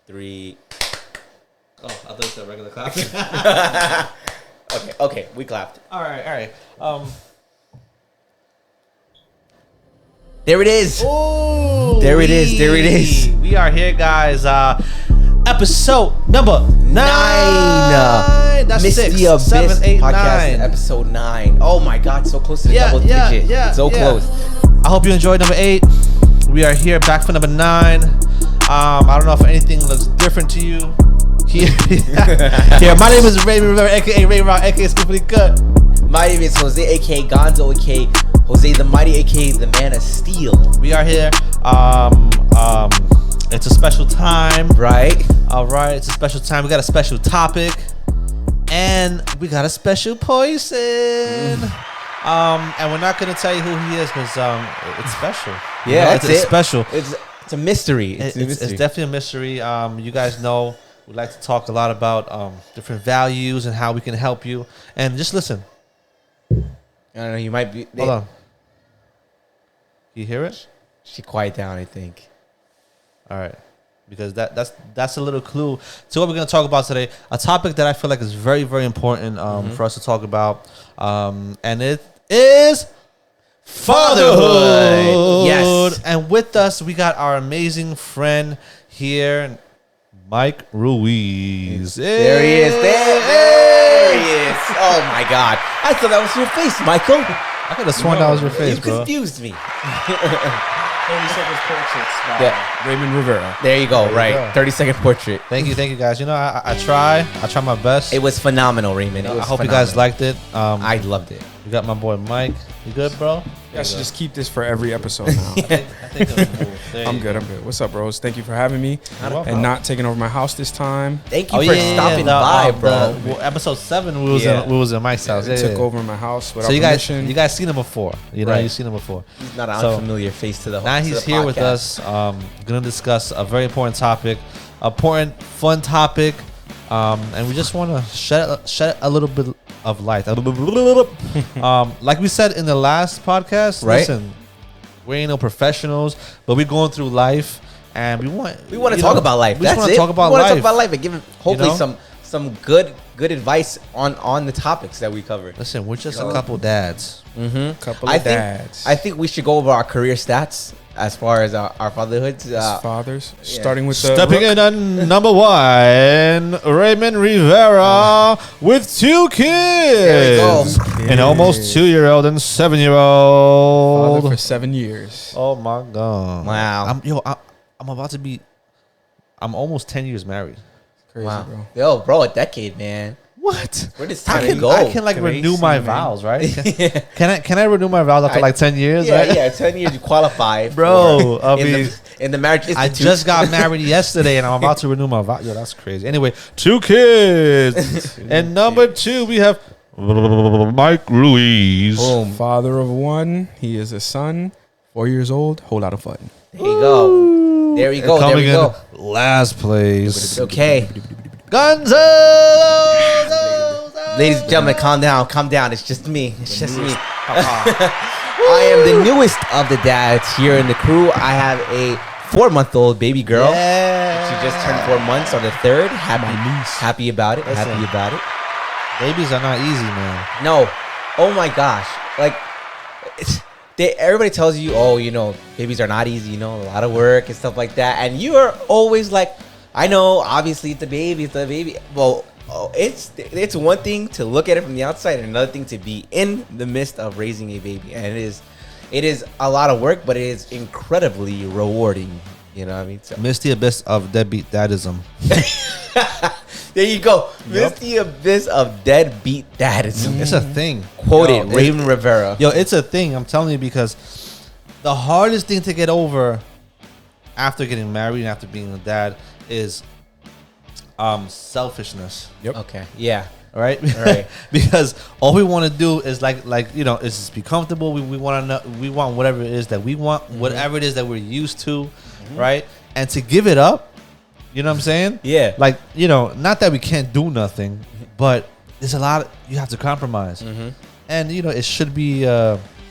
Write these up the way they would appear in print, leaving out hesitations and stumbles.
3. Oh, I thought you said regular clap. Okay, we clapped. All right. There it is. Ooh, There it is. We are here, guys. Episode number 9. That's Misty 6, Abyss 7, 8, podcast, 9. episode 9. Oh my God, so close to the double digit. It's so close. I hope you enjoyed number 8. We are here back for number 9. I don't know if anything looks different to you. Here, my name is Raymond Rivera, aka Ray Rock, aka Scoopity Cut. My name is Jose, aka Gonzo, aka Jose the Mighty, aka the Man of Steel. We are here. It's a special time. Right? All right, it's a special time. We got a special topic, and we got a special person. And we're not gonna tell you who he is because it's special. Yeah, it's special. It's a mystery. It's definitely a mystery. You guys know we like to talk a lot about different values and how we can help you. And just listen. I don't know. You might be. Hold on. You hear it? She quiet down, I think. All right, because that's a little clue to what we're going to talk about today. A topic that I feel like is very, very important for us to talk about, and it is fatherhood. Yes. And with us, we got our amazing friend here, Mike Ruiz. There he is. There he is. Oh my God! I thought that was your face, Michael. I could have sworn that was your face, You bro. confused me. 30 seconds portraits by Yeah. Raymond Rivera. There you go. There you Right. go. 30-second portrait. Thank you, guys. You know, I try my best. It was phenomenal, Raymond. I hope you guys liked it. I loved it. We got my boy Mike. You good, bro? I should just keep this for every episode now. I think that's cool. There I'm you good. go. I'm good. What's up, bros? Thank you for having me welcome. and not taking over my house this time. Thank you for stopping by, bro. Episode 7, we was in Mike's house. It took over my house without So you permission. guys seen him before. You know, Right. you've seen him before. He's not an So, unfamiliar face to the Now to he's the here with podcast. us. Gonna discuss a very important topic, fun topic, and we just want to shed a little bit of light. Like we said in the last podcast, Right. listen, we ain't no professionals, but we're going through life, and we want to talk about life. We just That's want it. to talk about we life. want to talk about life and give hopefully know? some good advice on the topics that we covered. Listen, we're just a couple dads. Couple of dads. I think we should go over our career stats as far as our fatherhoods. As fathers, starting with the Stepping rook. in at number 1, Raymond Rivera with 2 kids. There we An almost 2-year-old and Father 7-year-old. for 7 years. Oh my God. Wow. I'm about to be, I'm almost 10 years married. Crazy, Wow. bro. Yo, bro, a decade, man. What? Where does I time can, go? I can like Crazy, renew my man. vows, right? Can I renew my vows after like 10 years? Yeah, right? yeah. 10 years you qualify, Bro, for I in mean, the marriage institute. I just got married yesterday and I'm about to renew my vows. Yo, that's crazy. Anyway, 2 kids. And number 2, we have Mike Ruiz. Boom. Father of 1. He is a son. 4 years old. Whole lot of fun. There you go. There you go. There Coming we in go. last place. Okay. Gonzo! Ladies and gentlemen, calm down. Calm down. It's just me. It's just me. I am the newest of the dads here in the crew. I have a 4-month-old baby girl. Yeah. She just turned 4 months on the 3rd. Happy about it. Listen. Happy about it. Babies are not easy, man. No. Oh my gosh. Like, everybody tells you, oh, you know, babies are not easy, you know, a lot of work and stuff like that. And you are always like, I know, obviously it's the baby. Well, it's one thing to look at it from the outside and another thing to be in the midst of raising a baby. And it is a lot of work, but it is incredibly rewarding. You know what I mean? So, Miss the abyss of deadbeat dadism. there you go. Miss the abyss of deadbeat dadism. It's a thing. Quoted, Yo, Raven Rivera. Yo, it's a thing. I'm telling you, because the hardest thing to get over after getting married and after being a dad is selfishness. Yep. Okay. Yeah. Right? Right. Because all we want to do is like you know, is just be comfortable. We want to know, we want whatever it is that we want, whatever it is that we're used to, right? And to give it up, you know what I'm saying? Yeah. Like, you know, not that we can't do nothing, but there's a lot you have to compromise. And you know, it should be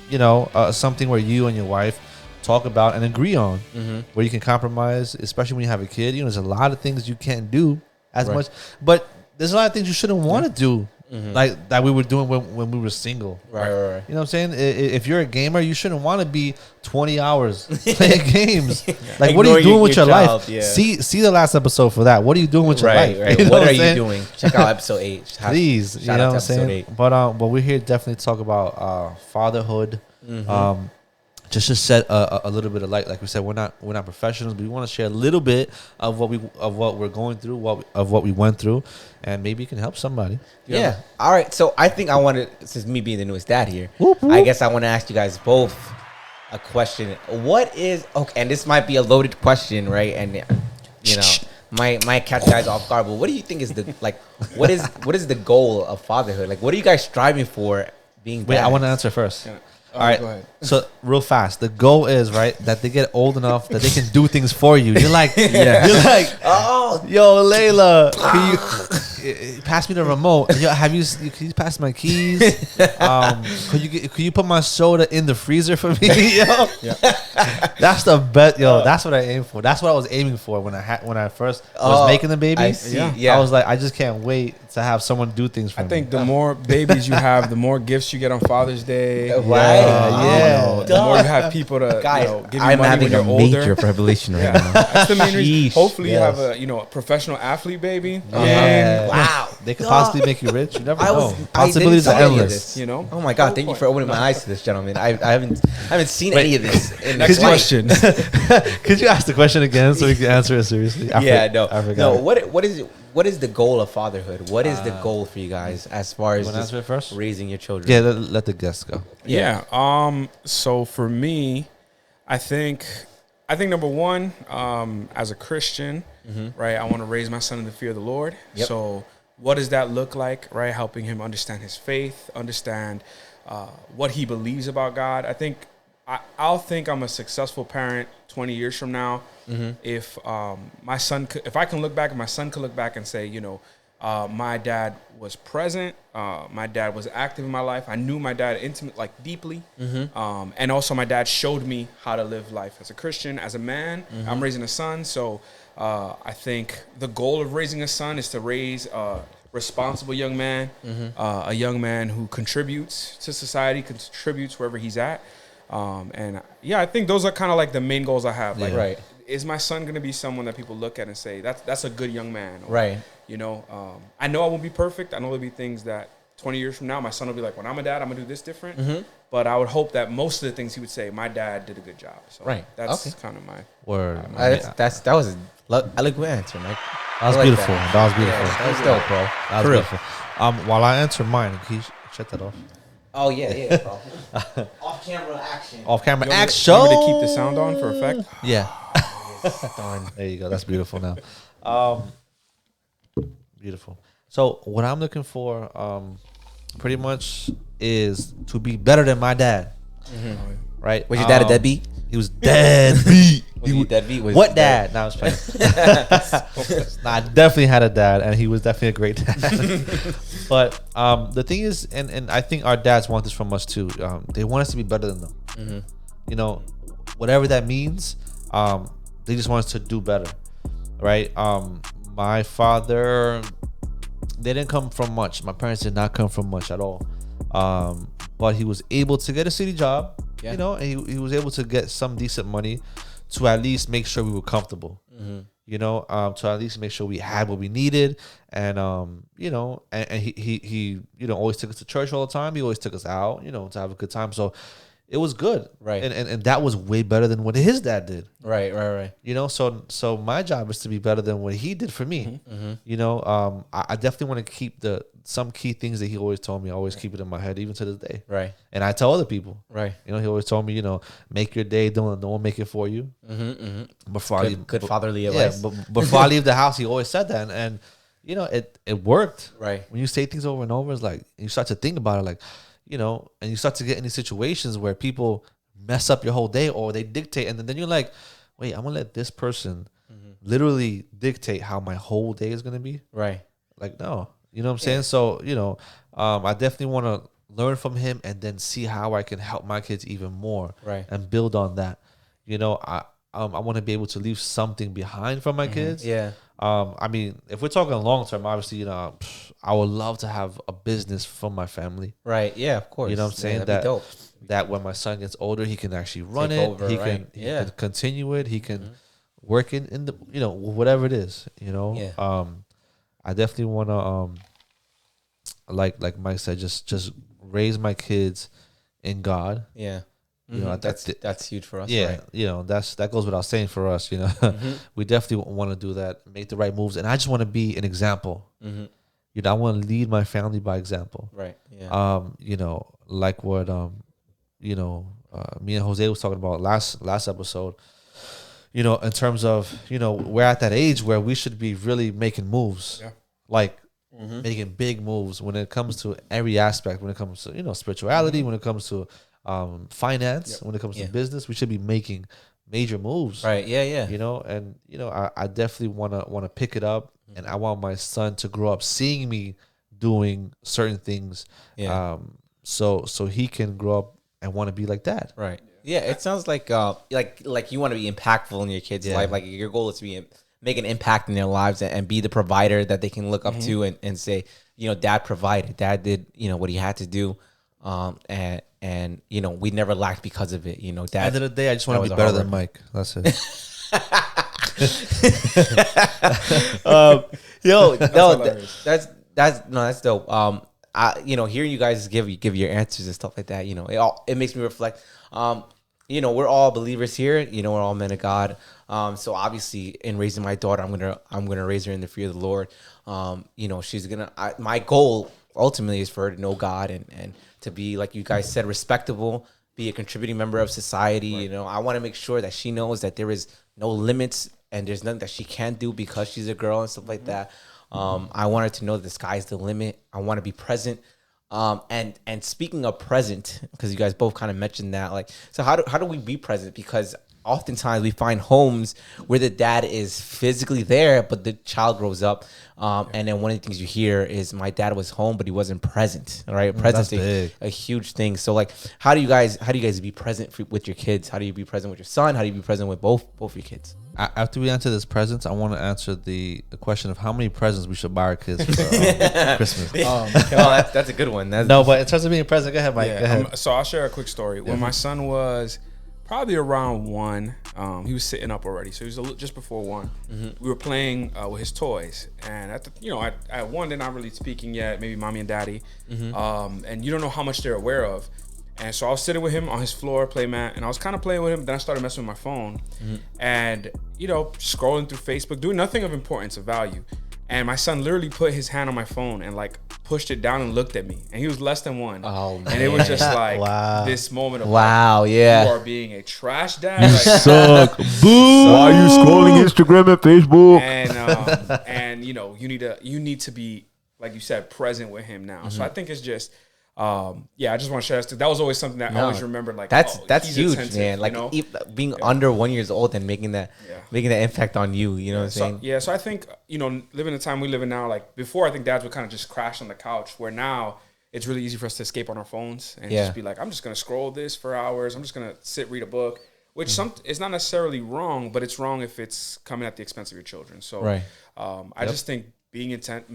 you know, something where you and your wife talk about and agree on, Mm-hmm. where you can compromise, especially when you have a kid. There's a lot of things you can't do as Right. much, but there's a lot of things you shouldn't want to do, Mm-hmm. like that we were doing when we were single. Right. You know what I'm saying? If you're a gamer, you shouldn't want to be 20 hours playing games. Like, what are you Ignoring doing with your child, life? yeah. See the last episode for that. What are you doing with your Right. life? Right. You know What are I'm you saying? doing? Check out episode 8. Please, you Shout know out what I'm to episode saying? 8. But we're here definitely to talk about fatherhood. Mm-hmm. Just to set a little bit of light, like we said, we're not professionals, but we want to share a little bit of what we're going through, what we went through, and maybe it can help somebody. Yeah. All right. So I think I wanted, since me being the newest dad here, Whoop, whoop. I guess I want to ask you guys both a question. What is okay? And this might be a loaded question, right? And you know, might catch guys off guard. But what do you think is the what is the goal of fatherhood? Like, what are you guys striving for being? Wait, I dads? want to answer first. Yeah. All right. Go ahead. So real fast, the goal is right that they get old enough that they can do things for you. You're like, Yeah. you're like, Oh, yo, Layla, can you pass me the remote? Yo, can you pass my keys? Could you put my soda in the freezer for me? Yo, that's the bet. Yo, that's what I aim for. That's what I was aiming for when I first was making the baby. I see. Yeah. Yeah. I was like, I just can't wait to have someone do things for I me. think the more babies you have, the more gifts you get on Father's Day. Right. Yeah. You know, the more you have people to Guys, give you I'm money having when a you're major older. revelation right Yeah, now. that's the main reason. Sheesh. Hopefully, Yes. you have a professional athlete baby. Yeah. Wow. They could possibly make you rich. You never I know. was- I didn't Possibilities see are any of endless. this. You know. Oh my God! Thank you for opening my eyes to this, gentlemen. I haven't seen any of this. In Next life. question. Could you ask the question again so we can answer it seriously? I forgot. No. it. What is the goal of fatherhood? What is the goal for you guys as far You as want to just answer it first? raising your children? Yeah, let the guests go. Yeah. So for me, I think number one, as a Christian, right, I want to raise my son in the fear of the Lord. Yep. So what does that look like, right? Helping him understand his faith, understand what he believes about God. I think I'll think I'm a successful parent 20 years from now if my son if I can look back and my son could look back and say, my dad was present. My dad was active in my life. I knew my dad deeply. And also my dad showed me how to live life as a Christian, as a man. I'm raising a son. So I think the goal of raising a son is to raise a responsible young man, a young man who contributes to society, contributes wherever he's at. I think those are kind of like the main goals I have. Like, Right. is my son going to be someone that people look at and say, that's a good young man? Or, Right. I know I won't be perfect. I know there'll be things that 20 years from now, my son will be like, when I'm a dad, I'm going to do this different. But I would hope that most of the things he would say, my dad did a good job. So Right. that's Okay. kind of my... Word. That was an eloquent answer, Mike. That was I like beautiful. that. That was beautiful. Yeah, that was dope, bro. That was For real. beautiful. While I answer mine, can you shut that off? Oh yeah, bro. Off camera action. Off camera You want me action. to keep the sound on for effect? Yeah. Done. There you go. That's beautiful now. Beautiful. So what I'm looking for, pretty much, is to be better than my dad. Right? Was your dad a deadbeat? He was deadbeat. Was he deadbeat? Was What he dad? No, I was playing. Nah, I definitely had a dad, and he was definitely a great dad. But the thing is, and I think our dads want this from us too. They want us to be better than them. Whatever that means. They just want us to do better, right? My father, they didn't come from much. My parents did not come from much at all. But he was able to get a city job, Yeah. and he was able to get some decent money to at least make sure we were comfortable, to at least make sure we had what we needed. And, and he always took us to church all the time. He always took us out, to have a good time. So it was good. Right. And that was way better than what his dad did. Right. So my job is to be better than what he did for me. I definitely want to keep some key things that he always told me. I always keep it in my head, even to this day. Right. And I tell other people. Right. He always told me, make your day. Don't no one make it for you. Before I leave, Good fatherly advice. but before I leave the house, he always said that, and it worked. Right. When you say things over and over, it's like you start to think about it, like. And you start to get in these situations where people mess up your whole day or they dictate. And then you're like, wait, I'm going to let this person literally dictate how my whole day is going to be. Right. Like, no, you know what I'm saying? So, I definitely want to learn from him and then see how I can help my kids even more. Right. And build on that. you know, I want to be able to leave something behind for my kids. Yeah. I mean, if we're talking long term, obviously, you know, I would love to have a business for my family. Right. Yeah. Of course. You know what I'm saying? Yeah, that'd be dope. That when my son gets older, he can actually run Take it. over, He right. can Yeah. can continue it. He can work in the, you know, whatever it is. You know. Yeah. I definitely want to like Mike said, just raise my kids in God. Yeah. You know, that's huge for us. Yeah, Right. you know, that goes without saying for us. You know, we definitely want to do that, make the right moves, and I just want to be an example. You know, I want to lead my family by example. Right. Yeah. You know, like what you know, me and Jose was talking about last episode. You know, in terms of, you know, we're at that age where we should be really making moves, like making big moves when it comes to every aspect. When it comes to, you know, spirituality, when it comes to finance, when it comes to business, we should be making major moves. Right. Yeah. Yeah. You know, and you know, I definitely wanna pick it up, and I want my son to grow up seeing me doing certain things. Yeah. So he can grow up and want to be like that. Right. Yeah. It sounds like you want to be impactful in your kids' life. Like your goal is to make an impact in their lives and be the provider that they can look up to and say, you know, Dad provided. Dad did, you know, what he had to do. And you know, we never lacked because of it. You know, Dad. At the end of the day, I just want to be better than Mike. That's it. Yo, no, that's dope. You know, hearing you guys give your answers and stuff like that, you know, it makes me reflect. You know, we're all believers here. You know, we're all men of God. So obviously, in raising my daughter, I'm gonna raise her in the fear of the Lord. You know, my goal ultimately is for her to know God and to be, like you guys said, respectable, be a contributing member of society. Right. You know, I want to make sure that she knows that there is no limits and there's nothing that she can't do because she's a girl and stuff like that. I want her to know that the sky's the limit. I want to be present. And speaking of present, because you guys both kind of mentioned that, like, so how do we be present? Because oftentimes we find homes where the dad is physically there, but the child grows up. And then one of the things you hear is, my dad was home, but he wasn't present. All right. Presence is a huge thing. So like, how do you guys be present with your kids? How do you be present with your son? How do you be present with both your kids? After we answer this presents, I want to answer the question of how many presents we should buy our kids for Christmas. That's a good one. But in terms of being present, go ahead, Mike. Go ahead. So I'll share a quick story. When my son was probably around 1, he was sitting up already, so he was just before 1. We were playing with his toys, and at 1, they're not really speaking yet, maybe mommy and daddy, and you don't know how much they're aware of. And so I was sitting with him on his floor play mat, and I was kind of playing with him. Then I started messing with my phone, and you know, scrolling through Facebook, doing nothing of importance, of value. And my son literally put his hand on my phone and like pushed it down and looked at me. And he was less than 1. Oh, man. And it was just like this moment of you are being a trash dad. You suck. Boo. Why are you scrolling Instagram and Facebook? And you know, you need to be, like you said, present with him now. So I think it's just I just want to share that was always something that I always remembered. Like, that's huge, man. Like, you know? Being under 1 year old and making that impact on you. You know what I'm saying? So I think, you know, living the time we live in now, like before, I think dads would kind of just crash on the couch. Where now it's really easy for us to escape on our phones and just be like, I'm just gonna scroll this for hours. I'm just gonna sit, read a book. Which it's not necessarily wrong, but it's wrong if it's coming at the expense of your children. So I just think being intent,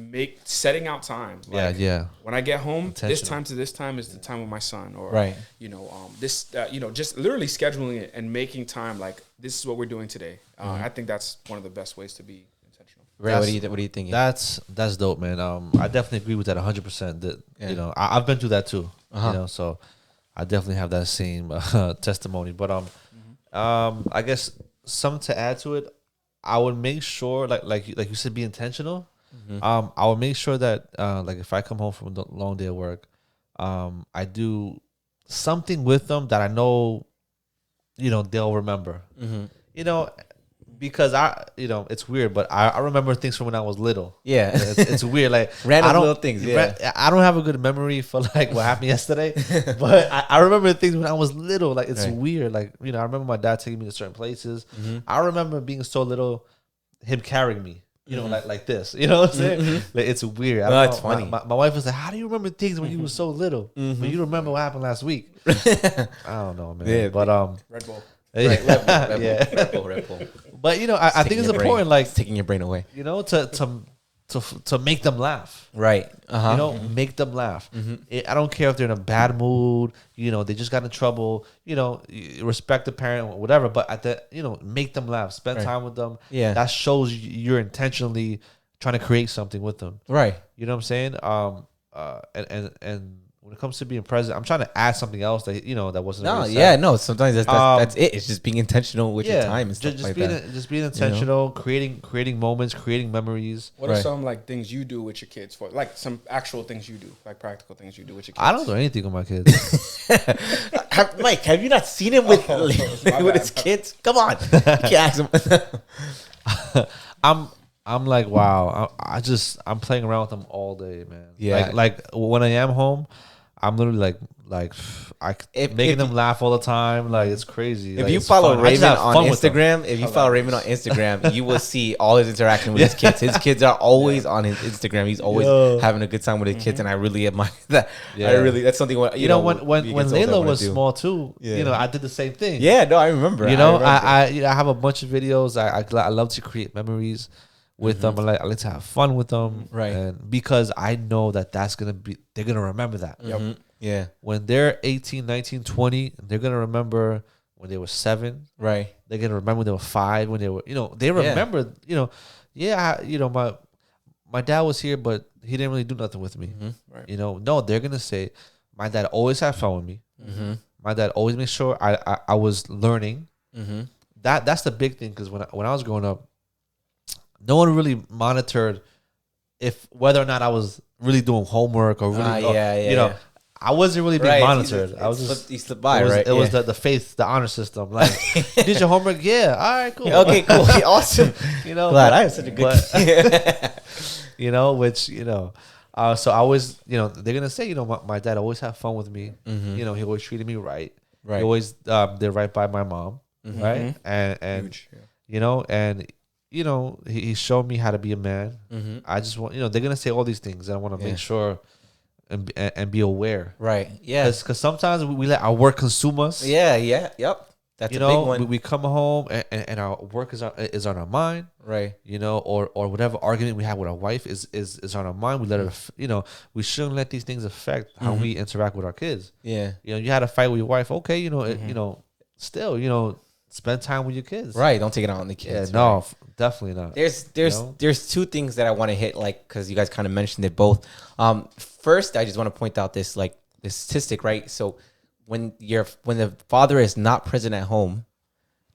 setting out time. Like, when I get home, this time to this time is the time with my son, or you know, just literally scheduling it and making time. Like, this is what we're doing today. I think that's one of the best ways to be intentional. Ray, what do you think? That's dope, man. I definitely agree with that 100%. That you know, I've been through that too. You know, so I definitely have that same testimony. But I guess something to add to it, I would make sure, like you said, be intentional. I would make sure that like if I come home from a long day of work, I do something with them that I know, you know, they'll remember. You know, because it's weird, but I remember things from when I was little. Yeah, it's weird, like random little things. Yeah, I don't have a good memory for like what happened yesterday, but I remember things when I was little. Like, it's weird. Like, you know, I remember my dad taking me to certain places. I remember being so little, him carrying me. You know, like this. You know what I'm saying? Like, it's weird. I don't know. It's funny. My wife was like, "How do you remember things when you were so little? But you remember what happened last week?" I don't know, man. Yeah, but Red Bull. Right, Red Bull, Red Bull, Yeah. Red Bull, Red Bull. But I think Taking it's your brain. important, like It's taking your brain away. to make them laugh. Right. Make them laugh. I don't care if they're in a bad mood. They just got in trouble. Respect the parent, whatever. But make them laugh. Spend Right. time with them. Yeah. That shows you're intentionally trying to create something with them. Right. You know what I'm saying? And when it comes to being present, I'm trying to add something else that that wasn't. No, already yeah, said. no. Sometimes that's it. It's just being intentional with your time and stuff just like being that. just being intentional, creating moments, creating memories. What are Right. some like things you do with your kids for like some actual things you do, like practical things you do with your kids? I don't do anything with my kids. Mike, have you not seen him with my with bad. his kids? Come on, you can't ask him. I'm like, wow. I'm playing around with them all day, man. Yeah. Like when I am home, I'm literally like making them laugh all the time. Like it's crazy. If Like, you it's follow fun. I just Raymond have on fun with them. Instagram, you will see all his interaction with his kids. His kids are always on his Instagram. He's always having a good time with his kids, and I really admire that. Yeah. I really, that's something. When Layla was do. small too, Yeah. I did the same thing. Yeah, no, I remember. I have a bunch of videos. I love to create memories with them. I like to have fun with them, Right. And because I know they're gonna remember that. Yep. Yeah. When they're 18, 19, 20, they're gonna remember when they were 7. Right. They're gonna remember when they were 5. When they were, they remember. My dad was here, but he didn't really do nothing with me. Right. No, they're gonna say, my dad always had fun with me. Mm-hmm. My dad always made sure I was learning. Mm-hmm. That's the big thing, because when I was growing up, no one really monitored whether or not I was really doing homework or really, yeah. I wasn't really being monitored. I was just he slipped by, it was right? the faith, the honor system. Like, you did your homework? Yeah. All right, cool. Okay, cool. Awesome. Glad I have such a good. So I always, they're gonna say, my dad always had fun with me. Mm-hmm. He always treated me right. Right. He always did right by my mom, Mm-hmm. right? And Huge, yeah. he showed me how to be a man. Mm-hmm. I just want, they're gonna say all these things, and I want to Yeah. make sure and be aware. Right. Yeah. Because sometimes we let our work consume us. Yeah. Yeah. Yep. That's a big one. We come home and our work is on our mind, Right. or whatever argument we have with our wife is on our mind. We let it, we shouldn't let these things affect how we interact with our kids. Yeah. You had a fight with your wife. Okay, still, spend time with your kids. Right. Don't take it out on the Yeah, kids. no, right? definitely not. There's two things that I want to hit, like, because you guys kind of mentioned it both. First, I just want to point out this statistic, right? So when the father is not present at home,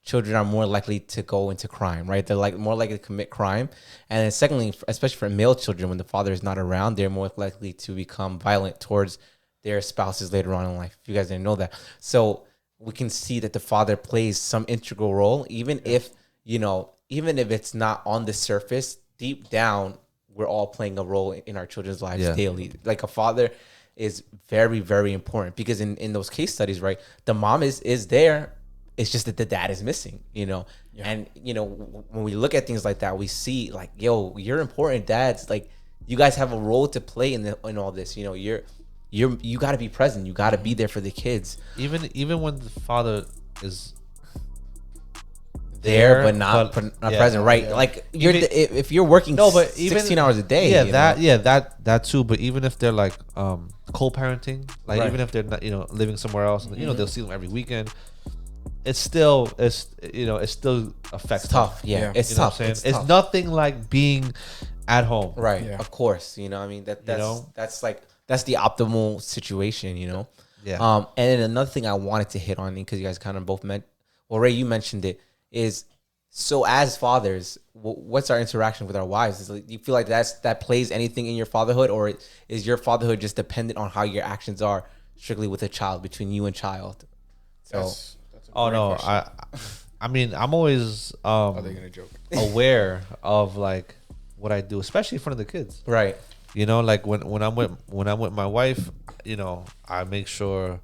children are more likely to go into crime, right? They're more likely to commit crime. And then secondly, especially for male children, when the father is not around, they're more likely to become violent towards their spouses later on in life. If you guys didn't know that. So we can see that the father plays some integral role, even if it's not on the surface. Deep down, we're all playing a role in our children's lives daily. Like, a father is very, very important, because in those case studies, right, the mom is there. It's just that the dad is missing, And when we look at things like that, we see like, yo, you're important, dads. Like, you guys have a role to play in all this. You got to be present. You got to be there for the kids. Even when the father is there but not present, right? Yeah. Like, if you're working 16 hours a day, that too. But even if they're like co-parenting, like even if they're not living somewhere else, and they'll see them every weekend, it still affects. It's tough. them. Yeah, it's tough. It's nothing like being at home, right? Yeah. Of course, I mean that's the optimal situation, Yeah. And then another thing I wanted to hit on, because you guys kind of both Ray, you mentioned it, is, so as fathers, what's our interaction with our wives? Do you feel like that plays anything in your fatherhood, or is your fatherhood just dependent on how your actions are strictly with a child, between you and child? So, That's a oh great no, question. I mean, I'm always Are they gonna joke? aware of like what I do, especially in front of the kids. right. Like when I'm with my wife, I make sure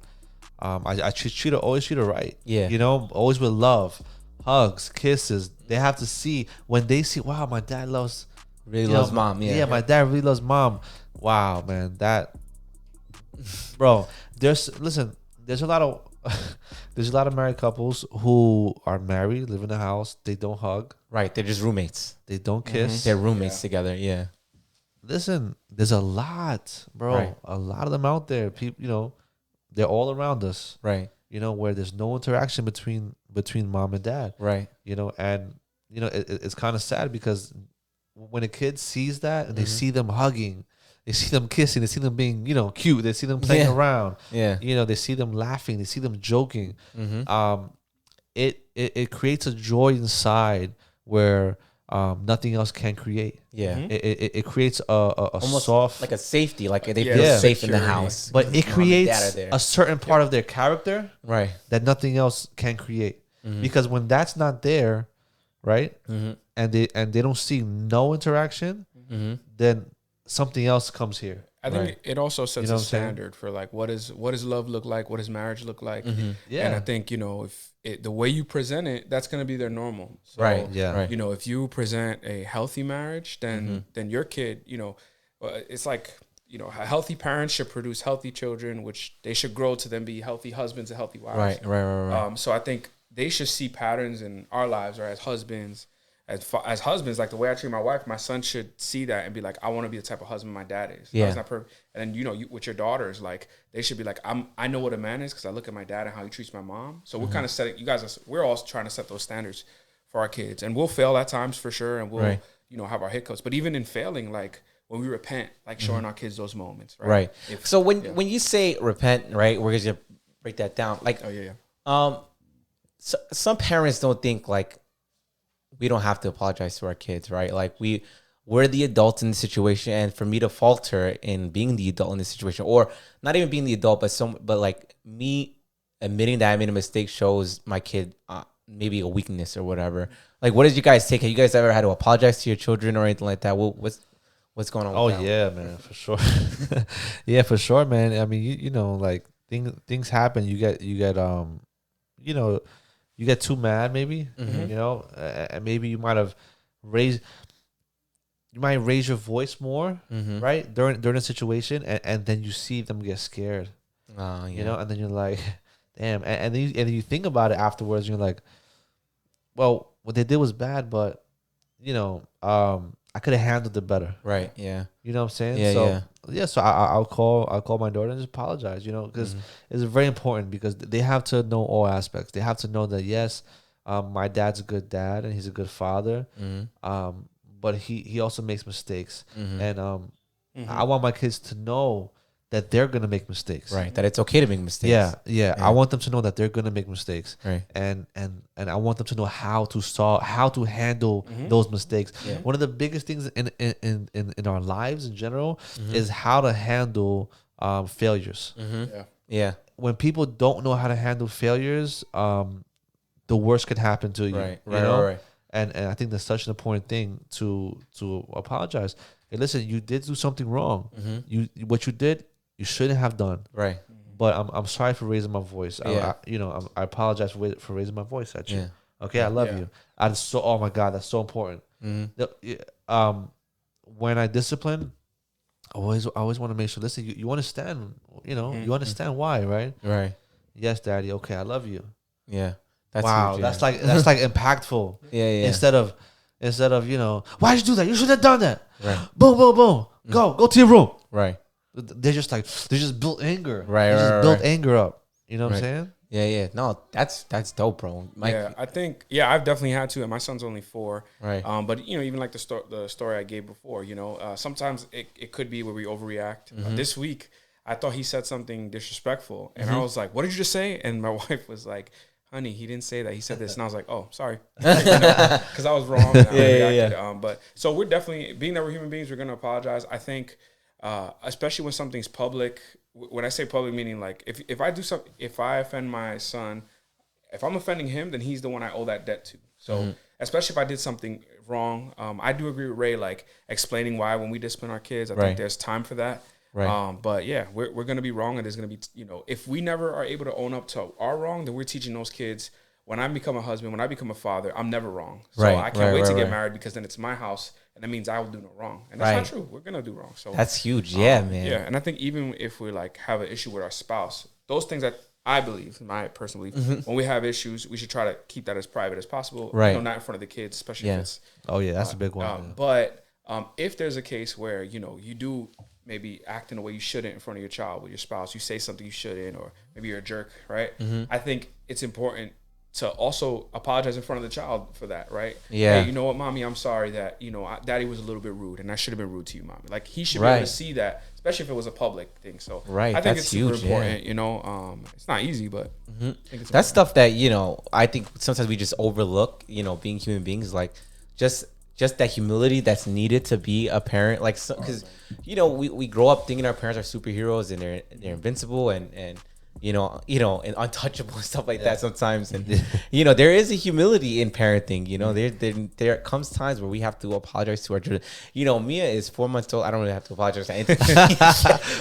I always treat her right. Yeah. Always with love, hugs, kisses. They have to see, when they see, wow, my dad loves mom. Yeah. my dad really loves mom. Wow, man, bro. There's a lot of there's a lot of married couples who are married, live in a house. They don't hug. Right. They're just roommates. They don't kiss. They're roommates Yeah. together. Yeah. Listen, there's a lot, bro. Right. A lot of them out there. People, they're all around us. Right. Where there's no interaction between mom and dad. Right. And it's kind of sad because when a kid sees that and they see them hugging, they see them kissing, they see them being cute, they see them playing Yeah. around, Yeah. they see them laughing, they see them joking. Mm-hmm. It creates a joy inside where nothing else can create. Yeah. It creates a Almost soft, like a safety. Like they Yeah. feel Yeah. safe in the Security. house. but it Mom and dad are creates there. a certain part of their character Right. that nothing else can create. Because when that's not there, right, Mm-hmm. and they don't see no interaction, Mm-hmm. then something else comes here. I think Right. it also sets know a what I'm saying? standard for like what does love look like, what does marriage look like, Yeah. and I think if the way you present it, that's going to be their normal. So, Right. Yeah. Right. if you present a healthy marriage, then your kid, it's like healthy parents should produce healthy children, which they should grow to then be healthy husbands and healthy wives. Right. Right. So I think they should see patterns in our lives, or as husbands. As husbands, like the way I treat my wife, my son should see that and be like, I want to be the type of husband my dad is. Yeah. It's not perfect. And then, with your daughters, like they should be like, I know what a man is because I look at my dad and how he treats my mom. So we're kind of setting, we're all trying to set those standards for our kids. And we'll fail at times for sure. And we'll, Right. have our hiccups. But even in failing, like when we repent, like showing our kids those moments. Right. Right. If- So when you say repent, right, we're gonna break that down. Like, oh, yeah. so, some parents don't think like we don't have to apologize to our kids, right? Like we're the adults in the situation, and for me to falter in being the adult in this situation, or not even being the adult, but like me admitting that I made a mistake shows my kid maybe a weakness or whatever. Like, what did you guys take? Have you guys ever had to apologize to your children or anything like that? What's going on? Oh with that? yeah, man, for sure. Yeah, for sure, man. I mean, like things happen. You get you get too mad, maybe. And maybe you might raise your voice more, right, during a situation, and then you see them get scared, Oh, yeah. and then you're like, damn, and then you think about it afterwards, and you're like, well, what they did was bad, but I could have handled it better. Right. Yeah. You know what I'm saying? Yeah, So so I'll call my daughter and just apologize, because it's very important, because they have to know all aspects. They have to know that, yes, my dad's a good dad and he's a good father. But he also makes mistakes. And I want my kids to know that they're gonna make mistakes. Right. That it's okay to make mistakes. Yeah. I want them to know that they're gonna make mistakes. Right. And I want them to know how to handle those mistakes. Yeah. One of the biggest things in our lives in general is how to handle failures. Yeah. Yeah. When people don't know how to handle failures, the worst could happen to you. Right. you Right. know? Right. And I think that's such an important thing to apologize. Hey, listen, you did do something wrong. What you did, you shouldn't have done. Right. But I'm sorry for raising my voice. Yeah. I apologize for raising my voice at you. Yeah. Okay, I love Yeah. you. Oh my God, that's so important. When I discipline, I always want to make sure. Listen, you understand. You understand why, right? Right. Yes, Daddy. Okay, I love you. Yeah. That's Wow, huge, that's yeah. like impactful. Yeah. Instead of why'd you do that? You should have done that. Right. Boom, boom, boom. Go to your room. Right. They just built anger. Right, They just right, built right. anger up. You know what I'm Right. saying? Yeah. No, that's dope, bro. Yeah, I think I've definitely had to, and my son's only 4. Right. But even like the story I gave before, sometimes it could be where we overreact. This week, I thought he said something disrespectful, and I was like, "What did you just say?" And my wife was like, "Honey, he didn't say that. He said this." And I was like, "Oh, sorry," because I was wrong. And I reacted. But so we're definitely, being that we're human beings, we're gonna apologize. I think, especially when something's public. When I say public, meaning like if I do something, if I offend my son, if I'm offending him, then he's the one I owe that debt to. So especially if I did something wrong, I do agree with Ray, like explaining why when we discipline our kids, I Right. think there's time for that. Right. But yeah, we're gonna be wrong, and there's gonna be if we never are able to own up to our wrong, then we're teaching those kids. When I become a husband, when I become a father, I'm never wrong. So Right, I can't wait right, to get right. married, because then it's my house, and that means I will do no wrong. And that's Right. not true. We're gonna do wrong. So That's huge. Yeah, man. yeah, and I think even if we like have an issue with our spouse, those things that I believe, my personal belief, when we have issues, we should try to keep that as private as possible. Right. Not in front of the kids, especially if it's. Oh yeah, that's a big one. But if there's a case where you do maybe act in a way you shouldn't in front of your child with your spouse, you say something you shouldn't, or maybe you're a jerk, right? I think it's important to also apologize in front of the child for that, right? Yeah. Hey, you know what, mommy, I'm sorry that daddy was a little bit rude, and I should have been rude to you, mommy. Like he should be able to see that, especially if it was a public thing. So I think that's it's super huge, important. It's not easy, but I think it's That's important. stuff that I think sometimes we just overlook. Being human beings, like just that humility that's needed to be a parent. Like, because we grow up thinking our parents are superheroes and they're invincible and and untouchable and stuff like that sometimes. And there is a humility in parenting. There comes times where we have to apologize to our children. Mia is 4 months old. I don't really have to apologize to anything.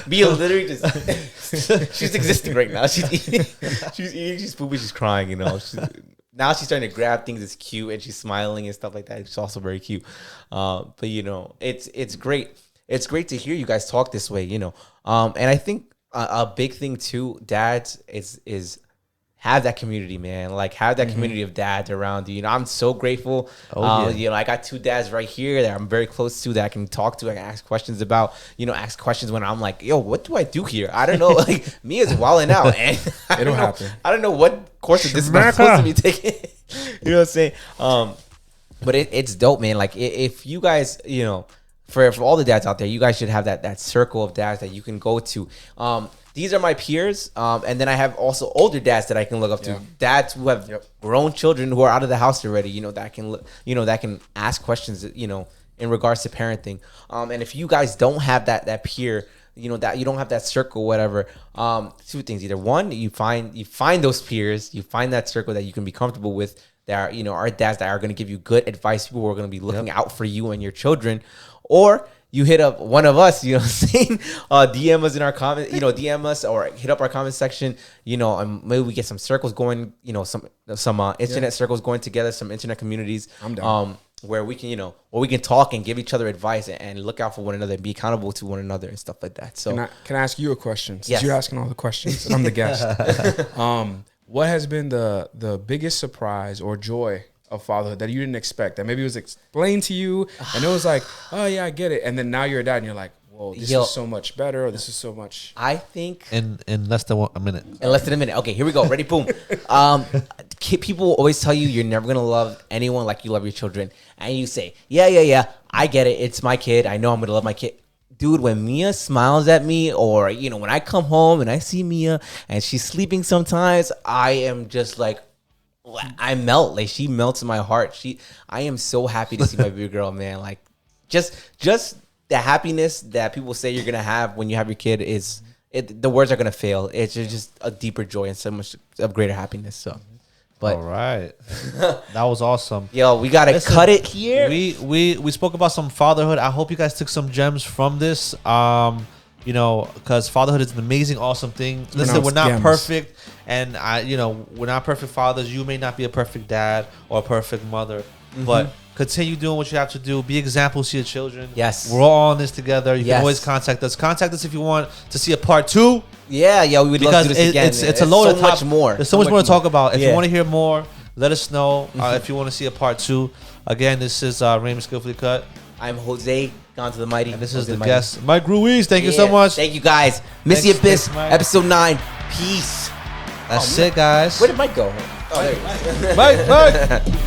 Mia literally just she's existing right now. She's eating, she's pooping, she's crying. Now she's starting to grab things. It's cute, and she's smiling and stuff like that. It's also very cute. But it's great. It's great to hear you guys talk this way. And I think a big thing too, dads, is have that community, man. Like, have that community of dads around you. I'm so grateful. I got 2 dads right here that I'm very close to, that I can talk to. I can ask questions about. Ask questions when I'm like, yo, what do I do here? I don't know. Like, Mia's wilding out, and It'll happen. I don't know what course of this I'm supposed to be taking. You know what I'm saying? But it's dope, man. Like, if you guys, for all the dads out there, you guys should have that circle of dads that you can go to. These are my peers, and then I have also older dads that I can look up to. Dads who have grown children who are out of the house already. That can ask questions. In regards to parenting. And if you guys don't have that peer, that you don't have that circle, whatever. 2 things: either one, you find those peers, you find that circle that you can be comfortable with. That are dads that are going to give you good advice. People who are going to be looking out for you and your children, or you hit up one of us, DM us in our comment, DM us or hit up our comment section, and maybe we get some circles going, some internet circles going together, some internet communities. I'm down. Where we can, where we can talk and give each other advice and look out for one another and be accountable to one another and stuff like that. So can I ask you a question? Since Yes. you're asking all the questions and I'm the guest. What has been the biggest surprise or joy of fatherhood that you didn't expect, that maybe was explained to you and it was like, oh yeah, I get it, and then now you're a dad and you're like, whoa, this is so much better, or this is so much. I think In less than a minute. in less than a minute. Okay, here we go. Ready? Boom. People always tell you you're never gonna love anyone like you love your children, and you say, yeah, I get it. It's my kid. I know I'm gonna love my kid. Dude, when Mia smiles at me, or when I come home and I see Mia and she's sleeping sometimes, I am just like, I melt. Like, she melts in my heart. I am so happy to see my baby girl, man. Like, just the happiness that people say you're gonna have when you have your kid the words are gonna fail. It's just a deeper joy and so much of greater happiness. So, but All right, that was awesome. yo, we gotta cut it here. We spoke about some fatherhood. I hope you guys took some gems from this. Because fatherhood is an amazing, awesome thing. Listen, we're not perfect, and we're not perfect fathers. You may not be a perfect dad or a perfect mother, but continue doing what you have to do. Be examples to your children. Yes. We're all in this together. You Yes. can always contact us. Contact us if you want to see a part 2. Yeah, we would love Because to do this again. it's a load of much more. There's so much more to talk about. If Yeah. you want to hear more, let us know. If you want to see a part 2. Again, this is Raymond Skillfully Cut. I'm Jose, Gone to the Mighty. And this is Jose the Mighty. guest, Mike Ruiz. Thank you so Yeah. much. Thank you guys. Missy Thanks, Abyss, Mike. episode 9. Peace. That's it, guys. Where did Mike go? Oh, there he is. Mike.